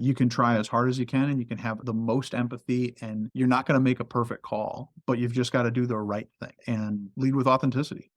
You can try as hard as you can and you can have the most empathy, and you're not going to make a perfect call, but you've just got to do the right thing and lead with authenticity.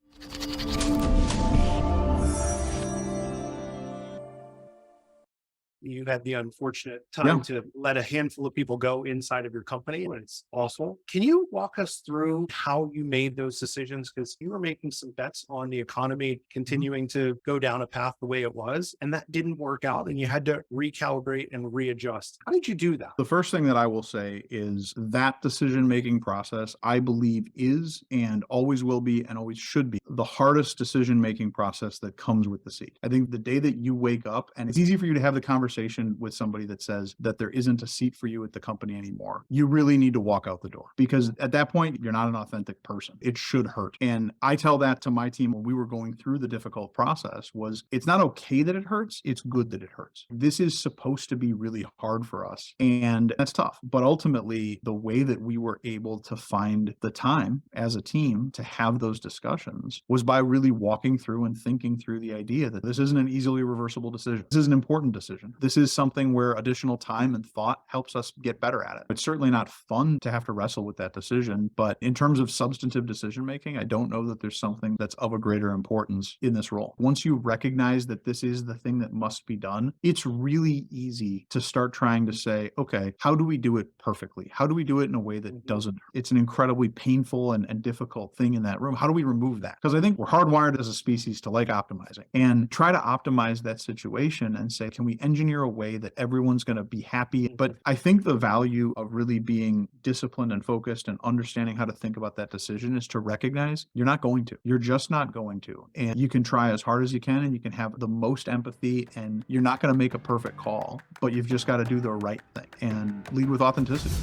You had the unfortunate Yeah. time to let a handful of people go inside of your company, and it's awful. Can you walk us through how you made those decisions? Because you were making some bets on the economy continuing to go down a path the way it was, and that didn't work out, and you had to recalibrate and readjust. How did you do that? The first thing that I will say is that decision-making process, I believe, is and always will be and always should be the hardest decision-making process that comes with the seat. I think the day that you wake up, and it's easy for you to have the conversation with somebody that says that there isn't a seat for you at the company anymore, you really need to walk out the door, because at that point, you're not an authentic person. It should hurt. And I tell that to my team when we were going through the difficult process was, it's not okay that it hurts. It's good that it hurts. This is supposed to be really hard for us. And that's tough. But ultimately, the way that we were able to find the time as a team to have those discussions was by really walking through and thinking through the idea that this isn't an easily reversible decision. This is an important decision. This is something where additional time and thought helps us get better at it. It's certainly not fun to have to wrestle with that decision, but in terms of substantive decision making, I don't know that there's something that's of a greater importance in this role. Once you recognize that this is the thing that must be done, it's really easy to start trying to say, okay, how do we do it perfectly? How do we do it in a way that doesn't? It's an incredibly painful and difficult thing in that room. How do we remove that? Because I think we're hardwired as a species to like optimizing and try to optimize that situation and say, can we engineer a way that everyone's going to be happy? But I think the value of really being disciplined and focused and understanding how to think about that decision is to recognize you're not going to. You're just not going to. And you can try as hard as you can and you can have the most empathy, and you're not going to make a perfect call, but you've just got to do the right thing and lead with authenticity.